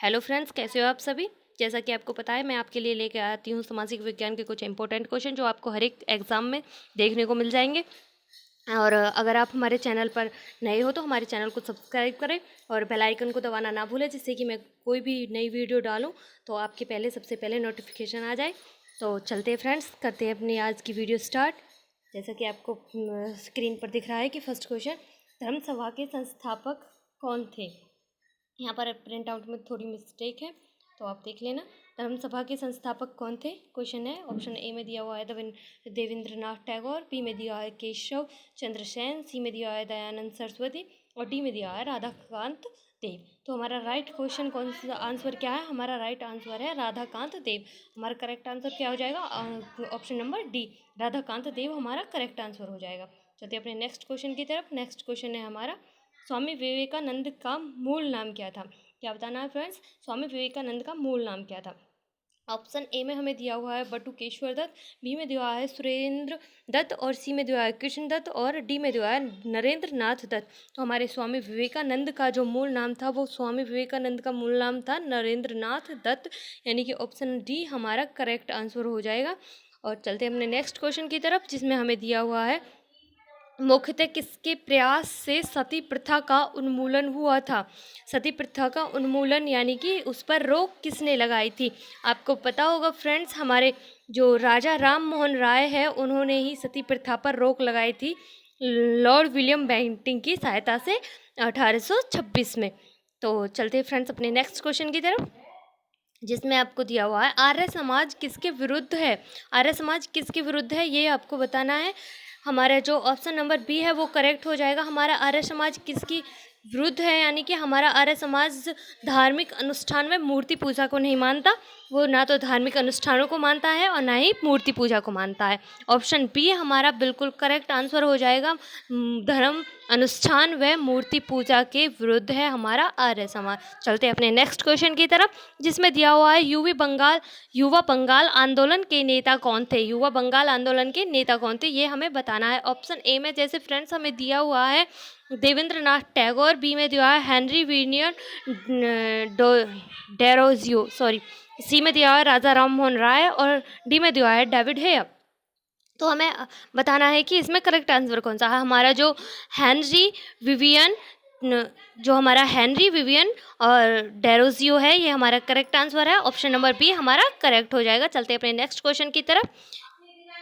Hello friends, कैसे हो आप सभी। जैसा कि आपको पता है, मैं आपके लिए लेके आती हूँ सामाजिक विज्ञान के कुछ इंपॉर्टेंट क्वेश्चन जो आपको हर एक एग्ज़ाम में देखने को मिल जाएंगे। और अगर आप हमारे चैनल पर नए हो तो हमारे चैनल को सब्सक्राइब करें और बेल आइकन को दबाना ना भूलें, जिससे कि मैं कोई भी नई वीडियो डालूं तो आपके सबसे पहले नोटिफिकेशन आ जाए। तो चलते हैं फ्रेंड्स, करते हैं अपनी आज की वीडियो स्टार्ट। जैसा कि आपको स्क्रीन पर दिख रहा है कि फर्स्ट क्वेश्चन, धर्म सभा के संस्थापक कौन थे। यहाँ पर प्रिंट आउट में थोड़ी मिस्टेक है, तो आप देख लेना। धर्म सभा के संस्थापक कौन थे, क्वेश्चन है। ऑप्शन ए में दिया हुआ है देवेंद्रनाथ टैगोर, बी में दिया है केशव चंद्र सेन, सी में दिया है दयानंद सरस्वती और डी में दिया है राधाकांत देव। तो हमारा राइट क्वेश्चन कौन सा आंसर क्या है, हमारा राइट आंसर है राधाकांत देव। हमारा करेक्ट आंसर क्या हो जाएगा, ऑप्शन नंबर डी, राधाकांत देव हमारा करेक्ट आंसर हो जाएगा। चलते अपने नेक्स्ट क्वेश्चन की तरफ। नेक्स्ट क्वेश्चन है हमारा, स्वामी विवेकानंद का मूल नाम क्या था। क्या बताना है फ्रेंड्स, स्वामी विवेकानंद का मूल नाम क्या था। ऑप्शन ए में हमें दिया हुआ है बटुकेश्वर दत्त, बी में दिया है सुरेंद्र दत्त और सी में दिया है कृष्ण दत्त और डी में दिया है नरेंद्र नाथ दत्त। तो हमारे स्वामी विवेकानंद का जो मूल नाम था वो स्वामी विवेकानंद का मूल नाम था नरेंद्र नाथ दत्त, यानी कि ऑप्शन डी हमारा करेक्ट आंसर हो जाएगा। और चलते अपने नेक्स्ट क्वेश्चन की तरफ, जिसमें हमें दिया हुआ है, मुख्यतः किसके प्रयास से सती प्रथा का उन्मूलन हुआ था। सती प्रथा का उन्मूलन यानी कि उस पर रोक किसने लगाई थी। आपको पता होगा फ्रेंड्स, हमारे जो राजा राम मोहन राय है उन्होंने ही सती प्रथा पर रोक लगाई थी लॉर्ड विलियम बेंटिंक की सहायता से 1826 में। तो चलते फ्रेंड्स अपने नेक्स्ट क्वेश्चन की तरफ, जिसमें आपको दिया हुआ है, आर्य समाज किसके विरुद्ध है। आर्य समाज किसके विरुद्ध है ये आपको बताना है। हमारा जो ऑप्शन नंबर बी है वो करेक्ट हो जाएगा। हमारा आर्य समाज किसकी विरुद्ध है, यानी कि हमारा आर्य समाज धार्मिक अनुष्ठान में मूर्ति पूजा को नहीं मानता। वो ना तो धार्मिक अनुष्ठानों को मानता है और ना ही मूर्ति पूजा को मानता है। ऑप्शन बी हमारा बिल्कुल करेक्ट आंसर हो जाएगा। धर्म अनुष्ठान व मूर्ति पूजा के विरुद्ध है हमारा आर्य समाज। चलते हैं अपने नेक्स्ट क्वेश्चन की तरफ, जिसमें दिया हुआ है, युवा बंगाल आंदोलन के नेता कौन थे। युवा बंगाल आंदोलन के नेता कौन थे ये हमें बताना है। ऑप्शन ए में जैसे फ्रेंड्स हमें दिया हुआ है देवेंद्रनाथ टैगोर, बी में दिया है हेनरी विनियन डेरोजियो, सी में दिया है राजा राम मोहन राय और डी में दिया है डेविड हेयर। तो हमें बताना है कि इसमें करेक्ट आंसर कौन सा है। हमारा जो हेनरी विवियन और डेरोजियो है ये हमारा करेक्ट आंसर है। ऑप्शन नंबर बी हमारा करेक्ट हो जाएगा। चलते हैं अपने नेक्स्ट क्वेश्चन की तरफ,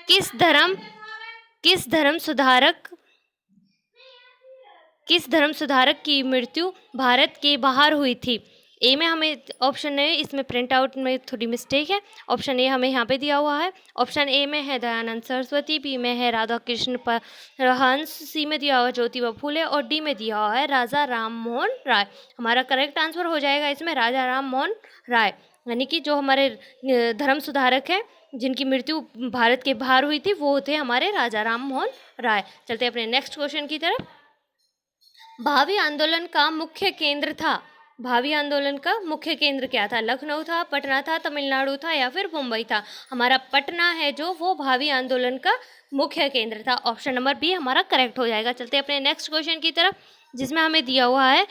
किस धर्म सुधारक की मृत्यु भारत के बाहर हुई थी। ए में हमें ऑप्शन है, इसमें प्रिंट आउट में थोड़ी मिस्टेक है। ऑप्शन ए हमें यहाँ पे दिया हुआ है। ऑप्शन ए में है दयानंद सरस्वती, बी में है राधा कृष्ण परमहंस, सी में दिया हुआ ज्योतिबा फूले और डी में दिया हुआ है राजा राम मोहन राय। हमारा करेक्ट आंसर हो जाएगा इसमें राजा राम मोहन राय, यानी कि जो हमारे धर्म सुधारक है जिनकी मृत्यु भारत के बाहर हुई थी वो थे हमारे राजा राम मोहन राय। चलते अपने नेक्स्ट क्वेश्चन की तरफ, भावी आंदोलन का मुख्य केंद्र था। भावी आंदोलन का मुख्य केंद्र क्या था, लखनऊ था, पटना था, तमिलनाडु था या फिर मुंबई था। हमारा पटना है जो वो भावी आंदोलन का मुख्य केंद्र था। ऑप्शन नंबर बी हमारा करेक्ट हो जाएगा। चलते अपने नेक्स्ट क्वेश्चन की तरफ, जिसमें हमें दिया हुआ है,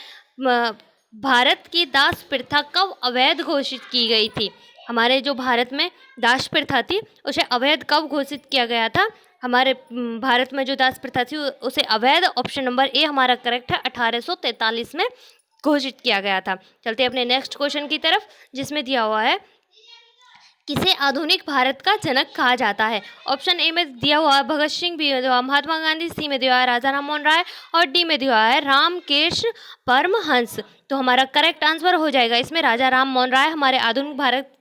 भारत की दास प्रथा कब अवैध घोषित की गई थी। हमारे जो भारत में दास प्रथा थी उसे अवैध कब घोषित किया गया था। हमारे भारत में जो दास प्रथा थी उसे अवैध, ऑप्शन नंबर ए हमारा करेक्ट है, 1843 में घोषित किया गया था। चलते अपने नेक्स्ट क्वेश्चन की तरफ, जिसमें दिया हुआ है, किसे आधुनिक भारत का जनक कहा जाता है। ऑप्शन ए में दिया हुआ है भगत सिंह, बी में दिया हुआ महात्मा गांधी, सी में दिया हुआ है राजा राम मोहन राय और डी में दिया हुआ है रामकृष्ण परमहंस। तो हमारा करेक्ट आंसर हो जाएगा इसमें राजा राम मोहन राय। हमारे आधुनिक भारत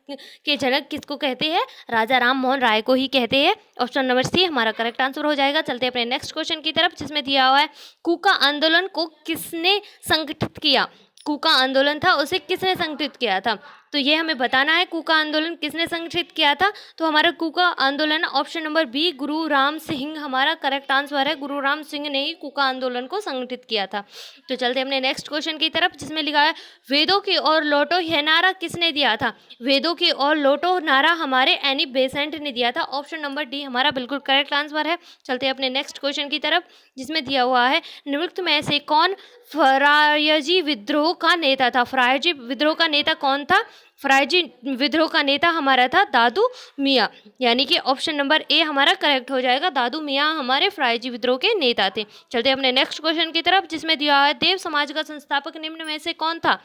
के जनक किसको कहते हैं, राजा राम मोहन राय को ही कहते हैं। ऑप्शन नंबर सी हमारा करेक्ट आंसर हो जाएगा। चलते अपने नेक्स्ट क्वेश्चन की तरफ, जिसमें दिया हुआ है, कूका आंदोलन को किसने संगठित किया। कूका आंदोलन था उसे किसने संगठित किया था, तो ये हमें बताना है कूका आंदोलन किसने संगठित किया था। तो हमारा कूका आंदोलन ऑप्शन नंबर बी गुरु राम सिंह हमारा करेक्ट आंसर है। गुरु राम सिंह ने ही कूका आंदोलन को संगठित किया था। तो चलते हमने नेक्स्ट क्वेश्चन की तरफ, जिसमें लिखा है, वेदों की ओर लौटो यह नारा किसने दिया था। वेदों की ओर लौटो नारा हमारे एनी बेसेंट ने दिया था। ऑप्शन नंबर डी हमारा बिल्कुल करेक्ट आंसर है। चलते अपने नेक्स्ट क्वेश्चन की तरफ, जिसमें दिया हुआ है, निम्नलिखित में से कौन फरायजी विद्रोह विद्रोह का नेता था। फरायजी विद्रोह का नेता कौन था? फरायजी विद्रोह का नेता हमारा था दादू मियाँ, यानी कि ऑप्शन नंबर ए हमारा करेक्ट हो जाएगा। दादू मियाँ हमारे फरायजी विद्रोह के नेता थे। चलते हैं अपने नेक्स्ट क्वेश्चन की तरफ, जिसमें दिया है देव समाज का संस्थापक निम्न में से कौन था?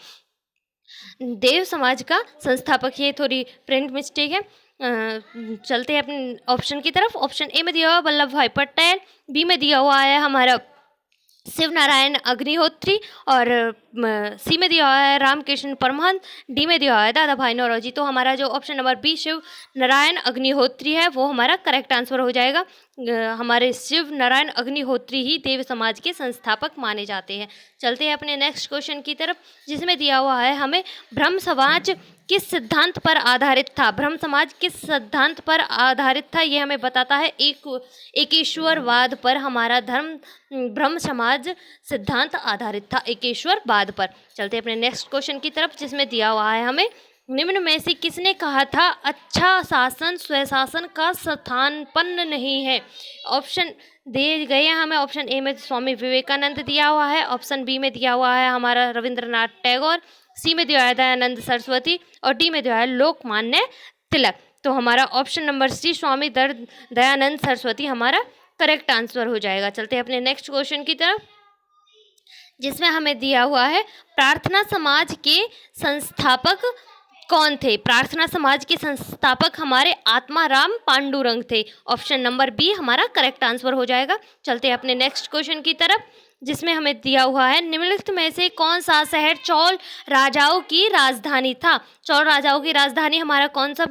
देव समाज का संस्थापक, ये थोड़ी प्रिंट मिस्टेक है। चलते हैं अपने ऑप्शन की तरफ। ऑप्शन ए में दिया हुआ वल्लभ भाई पटेल, बी में दिया हुआ है हमारा शिव नारायण अग्निहोत्री, और सी में दिया हुआ है रामकृष्ण परमहंस, डी में दिया हुआ है दादा भाई नौरोजी। तो हमारा जो option number B Shiv Narayan Agnihotri है वो हमारा करेक्ट आंसर हो जाएगा। हमारे शिव नारायण अग्निहोत्री ही देव समाज के संस्थापक माने जाते हैं। चलते हैं अपने नेक्स्ट क्वेश्चन की तरफ, जिसमें दिया हुआ है हमें ब्रह्म समाज किस सिद्धांत पर आधारित था? ब्रह्म समाज किस सिद्धांत पर आधारित था ये हमें बताता है। एकेश्वरवाद पर हमारा धर्म ब्रह्म समाज सिद्धांत आधारित था, एकेश्वरवाद पर। चलते हैं अपने नेक्स्ट क्वेश्चन की तरफ, जिसमें दिया हुआ है हमें निम्न में से किसने कहा था अच्छा शासन स्वशासन का स्थानपन्न नहीं है? ऑप्शन दिए गए हैं हमें। ऑप्शन ए में स्वामी विवेकानंद दिया हुआ है, ऑप्शन बी में दिया हुआ है हमारा रविंद्रनाथ टैगोर, सी में दिया है दयानंद सरस्वती, और डी में दिया है लोकमान्य तिलक। तो हमारा ऑप्शन नंबर सी स्वामी दयानंद सरस्वती हमारा करेक्ट आंसर हो जाएगा। चलते हैं अपने नेक्स्ट क्वेश्चन की तरफ, जिसमें हमें दिया हुआ है प्रार्थना समाज के संस्थापक कौन थे? प्रार्थना समाज के संस्थापक हमारे आत्माराम पांडुरंग थे। ऑप्शन नंबर बी हमारा करेक्ट आंसर हो जाएगा। चलते हैं अपने नेक्स्ट क्वेश्चन की तरफ, जिसमें हमें दिया हुआ है निम्नलिखित में से कौन सा शहर चोल राजाओं की राजधानी था? चोल राजाओं की राजधानी हमारा कौन सा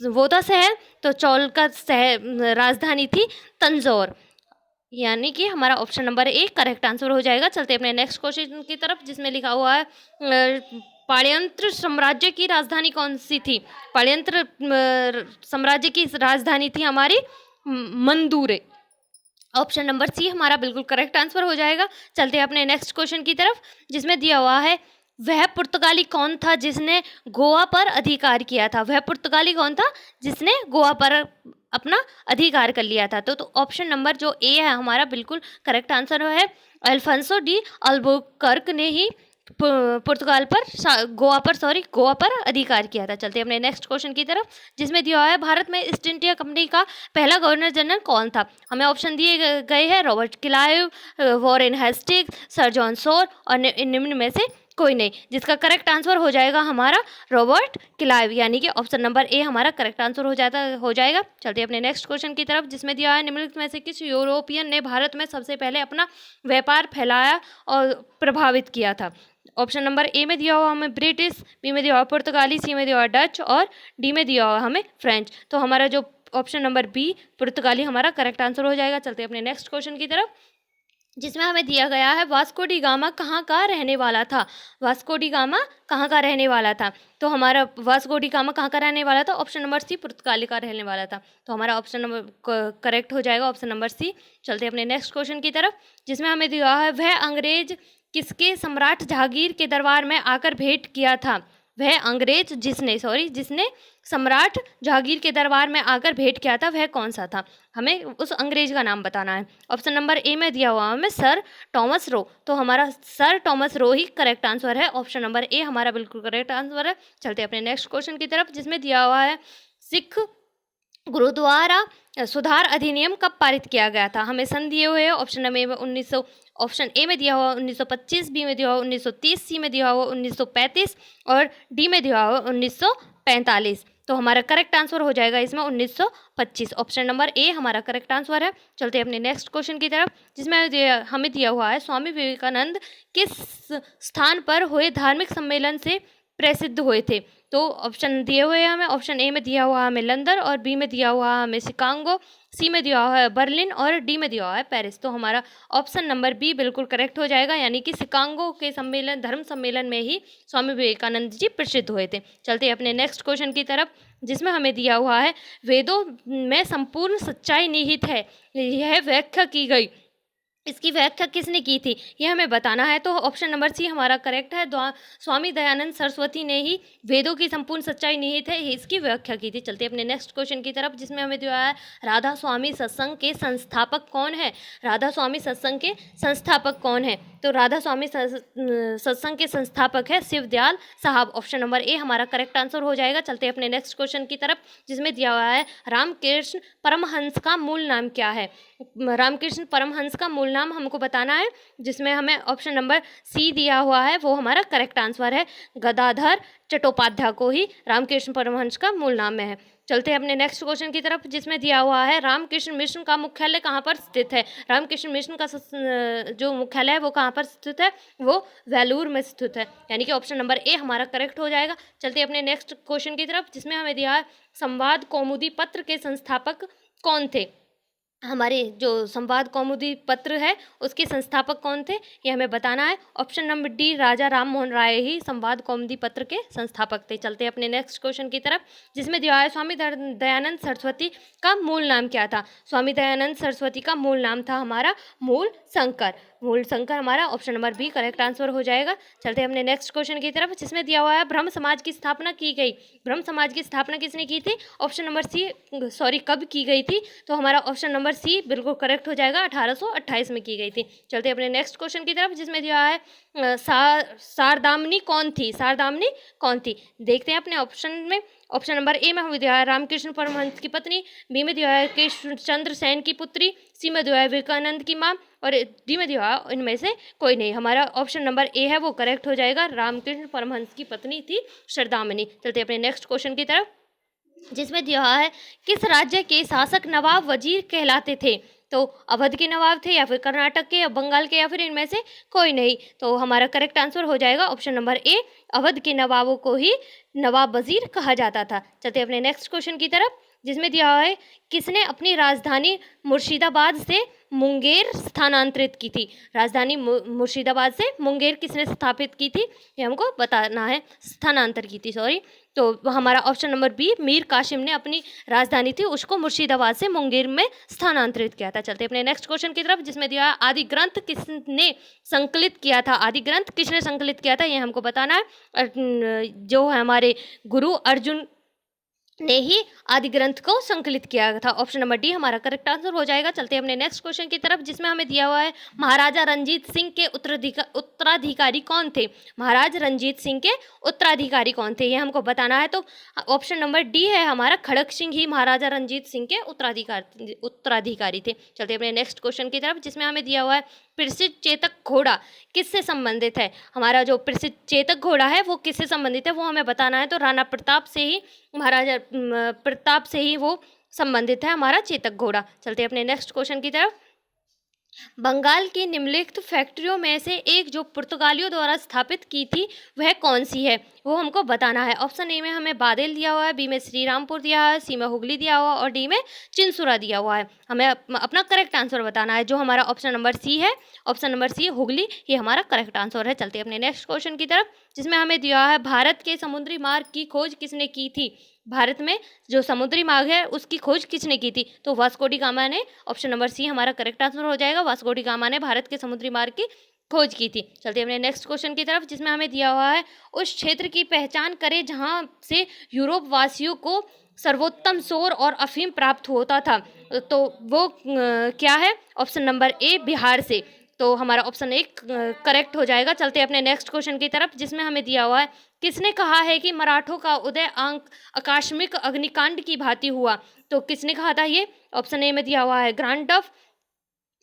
वो था शहर? तो चोल का शहर राजधानी थी तंजौर, यानी कि हमारा option number A correct answer हो जाएगा। चलते हैं अपने नेक्स्ट क्वेश्चन की तरफ, जिसमें लिखा हुआ है पालयंत्र साम्राज्य की राजधानी कौन सी थी? पालयंत्र साम्राज्य की राजधानी थी हमारी मंदूरे। ऑप्शन नंबर सी हमारा बिल्कुल करेक्ट आंसर हो जाएगा। चलते हैं अपने नेक्स्ट क्वेश्चन की तरफ, जिसमें दिया हुआ है वह पुर्तगाली कौन था जिसने गोवा पर अधिकार किया था? वह पुर्तगाली कौन था जिसने गोवा पर अपना अधिकार कर लिया था? तो ऑप्शन नंबर जो ए है हमारा बिल्कुल करेक्ट आंसर है। अल्फांसो डी अल्बुकर्क ने ही पुर्तगाल पर गोवा पर अधिकार किया था। चलते हैं अपने नेक्स्ट क्वेश्चन की तरफ, जिसमें दिया है भारत में ईस्ट इंडिया कंपनी का पहला गवर्नर जनरल कौन था? हमें ऑप्शन दिए गए हैं Robert Clive, Warren Hastings, sir John Shore, और निम्न में से कोई नहीं, जिसका करेक्ट आंसर हो जाएगा हमारा रॉबर्ट क्लाइव, यानी कि ऑप्शन नंबर ए हमारा करेक्ट आंसर हो जाएगा। चलते हैं अपने नेक्स्ट क्वेश्चन की तरफ, जिसमें दिया है निम्नलिखित में से किस यूरोपियन ने भारत में सबसे पहले अपना व्यापार फैलाया और प्रभावित किया था? ऑप्शन नंबर ए में दिया हुआ हमें ब्रिटिश, बी में दिया हुआ पुर्तगाली, सी में दिया हुआ डच, और डी में दिया हुआ हमें फ्रेंच। तो हमारा जो ऑप्शन नंबर बी पुर्तगाली हमारा करेक्ट आंसर हो जाएगा। चलते हैं अपने नेक्स्ट क्वेश्चन की तरफ, जिसमें हमें दिया गया है वास्को डी गामा कहाँ का रहने वाला था? वास्को डी गामा कहाँ का रहने वाला था? तो हमारा वास्को डी गामा कहाँ का रहने वाला था? ऑप्शन नंबर सी पुर्तगाली का रहने वाला था। तो हमारा ऑप्शन नंबर करेक्ट हो जाएगा, ऑप्शन नंबर सी। चलते हैं अपने नेक्स्ट क्वेश्चन की तरफ, जिसमें हमें दिया है वह अंग्रेज किसके सम्राट जहांगीर के दरबार में आकर भेंट किया था? वह अंग्रेज जिसने सम्राट जहांगीर के दरबार में आकर भेंट किया था वह कौन सा था? हमें उस अंग्रेज का नाम बताना है। ऑप्शन नंबर ए में दिया हुआ हमें सर टॉमस रो। तो हमारा सर टॉमस रो ही करेक्ट आंसर है। ऑप्शन नंबर ए हमारा बिल्कुल करेक्ट आंसर है। चलते हैं अपने नेक्स्ट क्वेश्चन की तरफ, जिसमें दिया हुआ है सिख गुरुद्वारा सुधार अधिनियम कब पारित किया गया था? हमें सन दिए हुए हैं। ऑप्शन ए में दिया हुआ 1925, बी में दिया हुआ 1930, सी में दिया हुआ 1935, और डी में दिया हुआ 1945। तो हमारा करेक्ट आंसर हो जाएगा इसमें 1925। ऑप्शन नंबर ए हमारा करेक्ट आंसर है। चलते हैं अपने नेक्स्ट क्वेश्चन की तरफ, जिसमें हमें दिया हुआ है स्वामी विवेकानंद किस स्थान पर हुए धार्मिक सम्मेलन से प्रसिद्ध हुए थे? तो ऑप्शन दिए हुए हैं हमें। ऑप्शन ए में दिया हुआ हमें लंदन, और बी में दिया हुआ हमें शिकागो, सी में दिया हुआ है बर्लिन, और डी में दिया हुआ है पेरिस। तो हमारा ऑप्शन नंबर बी बिल्कुल करेक्ट हो जाएगा, यानी कि शिकागो के धर्म सम्मेलन में ही स्वामी विवेकानंद जी प्रसिद्ध हुए थे। चलते हैं अपने नेक्स्ट क्वेश्चन की तरफ, जिसमें हमें दिया हुआ है वेदों में संपूर्ण सच्चाई निहित है, यह व्याख्या की गई इसकी व्याख्या किसने की थी, ये हमें बताना है। तो ऑप्शन नंबर सी हमारा करेक्ट है। स्वामी दयानंद सरस्वती ने ही वेदों की संपूर्ण सच्चाई निहित है इसकी व्याख्या की थी। चलते अपने नेक्स्ट क्वेश्चन की तरफ, जिसमें हमें दिया है राधा स्वामी सत्संग के संस्थापक कौन है। राधा स्वामी सत्संग के संस्थापक कौन है, तो राधा स्वामी सत्संग के संस्थापक है शिवदयाल साहब। ऑप्शन नंबर ए हमारा करेक्ट आंसर हो जाएगा। चलते अपने नेक्स्ट क्वेश्चन की तरफ, जिसमें दिया हुआ है रामकृष्ण परमहंस का मूल नाम क्या है। रामकृष्ण परमहंस का मूल नाम हमको बताना है, जिसमें हमें ऑप्शन नंबर सी दिया हुआ है, वो हमारा करेक्ट आंसर है। गदाधर चट्टोपाध्याय को ही रामकृष्ण परमहंस का मूल नाम में है। चलते हैं अपने नेक्स्ट क्वेश्चन की तरफ, जिसमें दिया हुआ है रामकृष्ण मिशन का मुख्यालय कहाँ पर स्थित है। रामकृष्ण मिशन का जो मुख्यालय है वो कहाँ पर स्थित है, वो वेलूर में स्थित है, यानी कि ऑप्शन नंबर ए हमारा करेक्ट हो जाएगा। चलते हैं अपने नेक्स्ट क्वेश्चन की तरफ, जिसमें हमें दिया है संवाद कौमुदी पत्र के संस्थापक कौन थे। हमारे जो संवाद कौमुदी पत्र है उसके संस्थापक कौन थे, ये हमें बताना है। ऑप्शन नंबर डी राजा राम मोहन राय ही संवाद कौमुदी पत्र के संस्थापक थे। चलते हैं अपने नेक्स्ट क्वेश्चन की तरफ, जिसमें दिया है स्वामी दयानंद सरस्वती का मूल नाम क्या था। स्वामी दयानंद सरस्वती का मूल नाम था हमारा मूल शंकर। मूल शंकर हमारा option number B correct answer हो जाएगा। चलते हैं अपने नेक्स्ट क्वेश्चन की तरफ, जिसमें दिया हुआ है ब्रह्म समाज की स्थापना की गई। ब्रह्म समाज की स्थापना किसने की थी, ऑप्शन नंबर सी कब की गई थी, तो हमारा ऑप्शन नंबर सी बिल्कुल करेक्ट हो जाएगा, 1828 में की गई थी। चलते हैं अपने नेक्स्ट क्वेश्चन की तरफ, जिसमें दिया है शारदामनी कौन थी। शारदामनी कौन थी, देखते हैं अपने ऑप्शन में। ऑप्शन नंबर ए में हमें दिया है रामकृष्ण परमहंस की पत्नी, बी में दिया है कृष्णचंद्र सेन की पुत्री, सी में दिया है विवेकानंद की मां, और डी में दिया है इनमें से कोई नहीं। हमारा ऑप्शन नंबर ए है वो करेक्ट हो जाएगा, रामकृष्ण परमहंस की पत्नी थी शारदामनी। चलते अपने नेक्स्ट क्वेश्चन की तरफ, जिसमें दिया है किस राज्य के शासक नवाब वजीर कहलाते थे। तो अवध के नवाब थे, या फिर कर्नाटक के, या बंगाल के, या फिर इनमें से कोई नहीं। तो हमारा करेक्ट आंसर हो जाएगा ऑप्शन नंबर ए, अवध के नवाबों को ही नवाब वजीर कहा जाता था। चलते अपने नेक्स्ट क्वेश्चन की तरफ, जिसमें दिया है किसने अपनी राजधानी मुर्शिदाबाद से मुंगेर स्थानांतरित की थी। राजधानी मुर्शिदाबाद से मुंगेर किसने स्थापित की थी, ये हमको बताना है, स्थानांतर की थी सॉरी। तो हमारा option number B Mir Qasim ने अपनी राजधानी थी उसको मुर्शिदाबाद से मुंगेर में स्थानांतरित किया था। चलते अपने नेक्स्ट क्वेश्चन की तरफ, जिसमें दिया आदि ग्रंथ किसने संकलित किया था। आदि ग्रंथ किसने संकलित किया था, ये हमको बताना है। जो है हमारे गुरु अर्जुन ने ही आदि ग्रंथ को संकलित किया था। ऑप्शन नंबर डी हमारा करेक्ट आंसर हो जाएगा। चलते हैं अपने नेक्स्ट क्वेश्चन की तरफ, जिसमें हमें दिया हुआ है महाराजा रंजीत सिंह के उत्तराधिकारी कौन थे। महाराज रंजीत सिंह के उत्तराधिकारी कौन थे, ये हमको बताना है। तो ऑप्शन नंबर डी है हमारा, खड़क सिंह ही महाराजा रंजीत सिंह के उत्तराधिकारी थे। चलते अपने नेक्स्ट क्वेश्चन की तरफ, जिसमें हमें दिया हुआ है प्रसिद्ध चेतक घोड़ा किससे संबंधित है। हमारा जो प्रसिद्ध चेतक घोड़ा है वो किससे संबंधित है, वो हमें बताना है। तो राणा प्रताप से ही, महाराजा प्रताप से ही वो संबंधित है हमारा चेतक घोड़ा। चलते अपने नेक्स्ट क्वेश्चन की तरफ, बंगाल की निम्नलिखित फैक्ट्रियों में से एक जो पुर्तगालियों द्वारा स्थापित की थी वह कौन सी है, वो हमको बताना है। ऑप्शन ए में हमें बादेल दिया हुआ है, बी में श्रीरामपुर दिया है, सी में हुगली दिया हुआ और डी में चिंसुरा दिया हुआ है। हमें अपना करेक्ट आंसर बताना है, जो हमारा ऑप्शन नंबर सी है, ऑप्शन नंबर सी हुगली, ये हमारा करेक्ट आंसर है। चलते अपने नेक्स्ट क्वेश्चन की तरफ, जिसमें हमें दिया है भारत के समुद्री मार्ग की खोज किसने की थी। भारत में जो समुद्री मार्ग है उसकी खोज किसने की थी, तो वास्को डी गामा ने। ऑप्शन नंबर सी हमारा करेक्ट आंसर हो जाएगा, वास्को डी गामा ने भारत के समुद्री मार्ग की खोज की थी। चलते अपने नेक्स्ट क्वेश्चन की तरफ, जिसमें हमें दिया हुआ है उस क्षेत्र की पहचान करें जहां से यूरोप वासियों को सर्वोत्तम शोर और अफीम प्राप्त होता था। तो वो क्या है, ऑप्शन नंबर ए बिहार से। तो हमारा ऑप्शन एक करेक्ट हो जाएगा। चलते अपने नेक्स्ट क्वेश्चन की तरफ, जिसमें हमें दिया हुआ है किसने कहा है कि मराठों का उदय आकस्मिक अग्निकांड की भांति हुआ। तो किसने कहा था ये, ऑप्शन ए में दिया हुआ है ग्रांट डफ,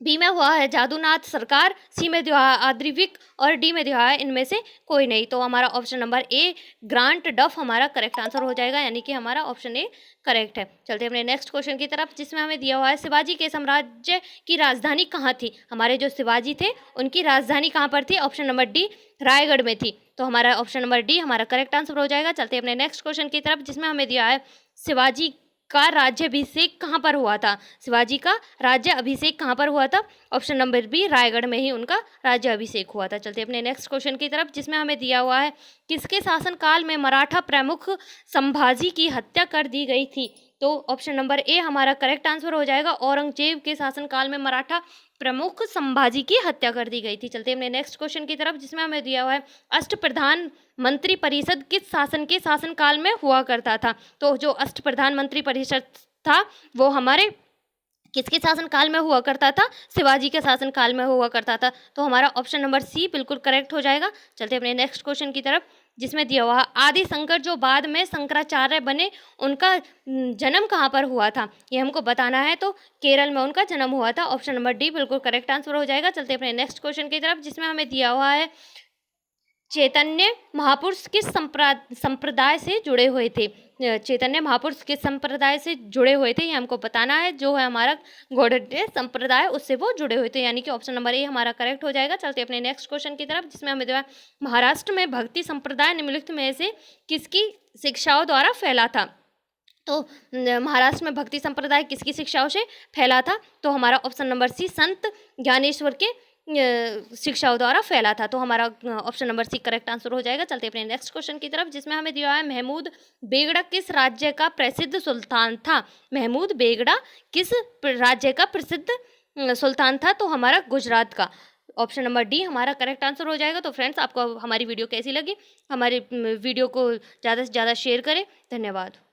बी में हुआ है जादूनाथ सरकार, सी में दिया है आद्रिविक और डी में दिया है इनमें से कोई नहीं। तो हमारा ऑप्शन नंबर ए ग्रांट डफ हमारा करेक्ट आंसर हो जाएगा, यानी कि हमारा ऑप्शन ए करेक्ट है। चलते अपने नेक्स्ट क्वेश्चन की तरफ, जिसमें हमें दिया हुआ है शिवाजी के साम्राज्य की राजधानी कहाँ थी। हमारे जो शिवाजी थे उनकी राजधानी कहाँ पर थी, ऑप्शन नंबर डी रायगढ़ में थी। तो हमारा ऑप्शन नंबर डी हमारा करेक्ट आंसर हो जाएगा। चलते अपने नेक्स्ट क्वेश्चन की तरफ, जिसमें हमें दिया है शिवाजी का राज्याभिषेक कहाँ पर हुआ था। शिवाजी का राज्य अभिषेक कहाँ पर हुआ था, ऑप्शन नंबर बी रायगढ़ में ही उनका राज्य अभिषेक हुआ था। चलते अपने नेक्स्ट क्वेश्चन की तरफ, जिसमें हमें दिया हुआ है किसके शासनकाल में मराठा प्रमुख संभाजी की हत्या कर दी गई थी। तो ऑप्शन नंबर ए हमारा करेक्ट आंसर हो जाएगा। औरंगजेब के शासनकाल में मराठा प्रमुख संभाजी की हत्या कर दी गई थी। चलते हैं अपने नेक्स्ट क्वेश्चन की तरफ, जिसमें हमें दिया हुआ है अष्टप्रधान मंत्री परिषद किस शासन के शासनकाल में हुआ करता था। तो जो अष्टप्रधान मंत्री परिषद था वो हमारे किसके शासनकाल में हुआ करता था? शिवाजी के शासनकाल में हुआ करता था। तो हमारा ऑप्शन नंबर सी बिल्कुल करेक्ट हो जाएगा। चलते अपने नेक्स्ट क्वेश्चन की तरफ, जिसमें दिया हुआ आदि शंकर जो बाद में शंकराचार्य बने, उनका जन्म कहाँ पर हुआ था? ये हमको बताना है। तो केरल में उनका जन्म हुआ था। ऑप्शन नंबर डी बिल्कुल करेक्ट आंसर हो जाएगा। चलते अपने नेक्स्ट क्वेश्चन की तरफ, जिसमें हमें दिया हुआ है चैतन्य महापुरुष किस संप्रदाय से जुड़े हुए थे? चैतन्य महापुरुष किस संप्रदाय से जुड़े हुए थे, ये हमको बताना है। जो है हमारा गौड़िय संप्रदाय, उससे वो जुड़े हुए थे, यानी कि ऑप्शन नंबर ए हमारा करेक्ट हो जाएगा। चलते अपने नेक्स्ट क्वेश्चन की तरफ, जिसमें हमें दिया है महाराष्ट्र में भक्ति संप्रदाय निम्नलिखित में से किसकी शिक्षाओं द्वारा फैला था? तो महाराष्ट्र में भक्ति संप्रदाय किसकी शिक्षाओं से फैला था? तो हमारा ऑप्शन नंबर सी संत ज्ञानेश्वर के शिक्षाओं द्वारा फैला था। तो हमारा option number C correct answer हो जाएगा। चलते अपने नेक्स्ट क्वेश्चन की तरफ, जिसमें हमें दिया है महमूद बेगड़ा किस राज्य का प्रसिद्ध सुल्तान था? महमूद बेगड़ा किस राज्य का प्रसिद्ध सुल्तान था? तो हमारा गुजरात का। ऑप्शन नंबर डी हमारा करेक्ट आंसर हो जाएगा। तो फ्रेंड्स, आपको हमारी वीडियो कैसी लगी? हमारी वीडियो को ज़्यादा से ज़्यादा शेयर करें। धन्यवाद।